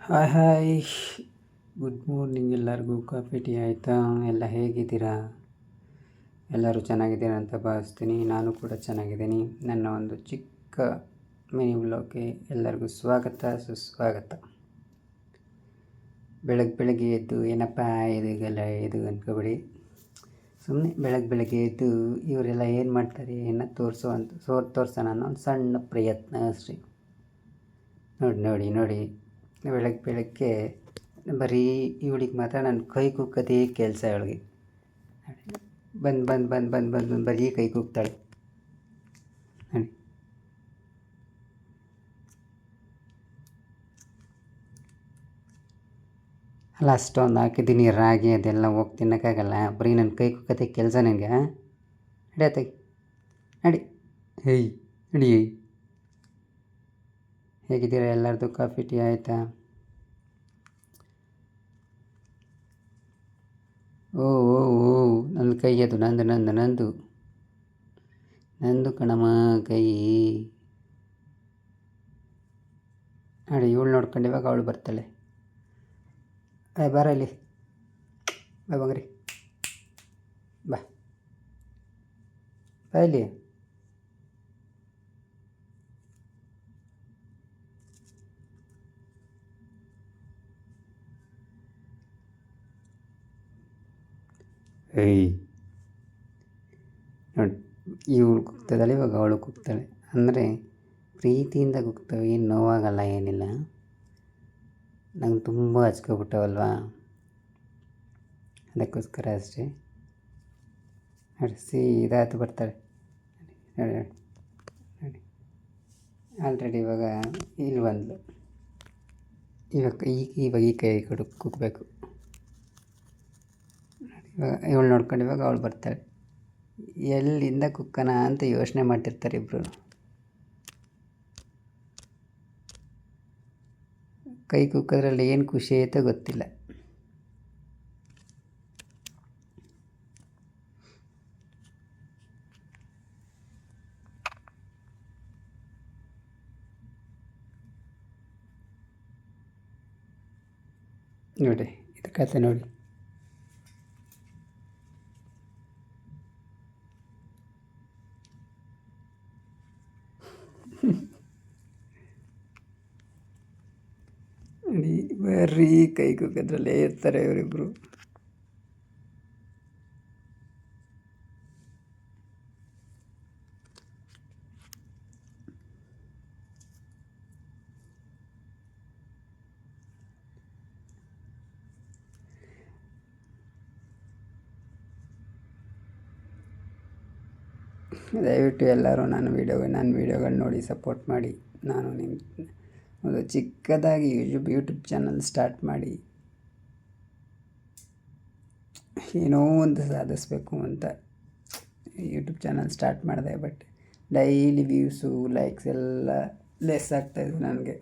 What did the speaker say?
Hi hi, good morning ಎಲ್ಲರಿಗೂ. Coffee tea ಆಯಿತಾ? ಎಲ್ಲ ಹೇಗಿದ್ದೀರಾ? ಎಲ್ಲರೂ ಚೆನ್ನಾಗಿದ್ದೀರಾ ಅಂತ ಭಾವಿಸ್ತೀನಿ. ನಾನು ಕೂಡ ಚೆನ್ನಾಗಿದ್ದೀನಿ. ನನ್ನ ಒಂದು ಚಿಕ್ಕ ಮಿನಿ ವ್ಲಾಗ್ಗೆ ಎಲ್ಲರಿಗೂ ಸ್ವಾಗತ, ಸುಸ್ವಾಗತ. ಬೆಳಗ್ಗೆ ಎದ್ದು ಏನಪ್ಪ ಇದು ಅಂದ್ಕೋಬೇಡಿ. ಸುಮ್ಮನೆ ಬೆಳಗ್ಗೆ ಎದ್ದು ಇವರೆಲ್ಲ ಏನು ಮಾಡ್ತಾರೆ ಏನೋ ತೋರಿಸೋಣ ಅನ್ನೋ ಒಂದು ಸಣ್ಣ ಪ್ರಯತ್ನ ಅಷ್ಟೇ. ನೋಡಿ ಬೆಳಗ್ಗೆ ಬರೀ ಇವಳಿಗೆ ಮಾತ್ರ ನನ್ನ ಕೈ ಕುಕ್ಕದೇ ಕೆಲಸ. ಇವಳಿಗೆ ಬಂದು ಬರೀ ಕೈ ಕುಗ್ತಾಳೆ ನೋಡಿ. ಅಲ್ಲ, ಅಷ್ಟೊಂದು ಹಾಕಿದ್ದೀನಿ ರಾಗಿ, ಅದೆಲ್ಲ ಹೋಗಿ ತಿನ್ನೋಕ್ಕಾಗಲ್ಲ. ಬರೀ ನನ್ನ ಕೈ ಕುಕ್ಕದೇ ಕೆಲಸ ನನಗೆ. ನಡಿಯತ್ತಾಗಿ ನಡಿ. ಹೇಯ್ ನಡಿ. ಹೇಗಿದ್ದೀರಾ ಎಲ್ಲರದು? ಕಾಫಿ ಟೀ ಆಯಿತಾ? ಓ ನನ್ನ ಕೈ ಅದು ನಂದು ಕಣಮ್ಮ ಕೈ. ನೋಡಿ, ಇವಳು ನೋಡ್ಕೊಂಡು ಇವಾಗ ಅವಳು ಬರ್ತಾಳೆ. ಬಾರ ಇಲ್ಲಿ, ಬಾ ಬಂಗ್ರಿ, ಬಾ ಇಲ್ಲಿ. ಏಯ್ ನೋಡಿ, ಇವಳು ಕುಗ್ತದಲ್ಲ, ಇವಾಗ ಅವಳು ಕುಗ್ತಾಳೆ. ಅಂದರೆ ಪ್ರೀತಿಯಿಂದ ಕುಗ್ತವೆ, ಏನು ನೋವಾಗಲ್ಲ, ಏನಿಲ್ಲ. ನಂಗೆ ತುಂಬ ಹಚ್ಕೊಬಿಟ್ಟವಲ್ವಾ, ಅದಕ್ಕೋಸ್ಕರ ಅಷ್ಟೇ. ನೋಡಿ, ಸೀದಾತು ಬರ್ತಾಳೆ. ನೋಡಿ ಆಲ್ರೆಡಿ ಇವಾಗ ಇಲ್ಲಿ ಬಂದಳು. ಇವಾಗ ಈ ಕೈ ಕಡೆ ಕುಗ್ಬೇಕು. ಇವಾಗ ಇವಳು ನೋಡ್ಕೊಂಡು ಇವಾಗ ಅವಳು ಬರ್ತಾಳೆ. ಎಲ್ಲಿಂದ ಕುಕ್ಕನ ಅಂತ ಯೋಚನೆ ಮಾಡ್ತಿರ್ತಾರೆ ಇಬ್ಬರು. ಕೈ ಕುಕ್ಕೋದ್ರಲ್ಲಿ ಏನು ಖುಷಿ ಐತೋ ಗೊತ್ತಿಲ್ಲ. ನೋಡಿ, ಇದು ಕತೆ ನೋಡಿ. ಬರೀ ಕೈ ಕುಕ್ಕದ್ರಲ್ಲೇ ಇರ್ತಾರೆ ಇವರಿಬ್ಬರು. ದಯವಿಟ್ಟು ಎಲ್ಲರೂ ನನ್ನ ವೀಡಿಯೋಗಳು ನೋಡಿ ಸಪೋರ್ಟ್ ಮಾಡಿ. ನಾನು ಒಂದು ಚಿಕ್ಕದಾಗಿ ಯೂಟ್ಯೂಬ್ ಚಾನಲ್ ಸ್ಟಾರ್ಟ್ ಮಾಡಿ ಏನೋ ಒಂದು ಸಾಧಿಸಬೇಕು ಅಂತ ಯೂಟ್ಯೂಬ್ ಚಾನಲ್ ಸ್ಟಾರ್ಟ್ ಮಾಡಿದೆ. ಬಟ್ ಡೈಲಿ ವ್ಯೂಸು, ಲೈಕ್ಸ್ ಎಲ್ಲ ಲೆಸ್ ಆಗ್ತಾಯಿದ್ವು ನನಗೆ.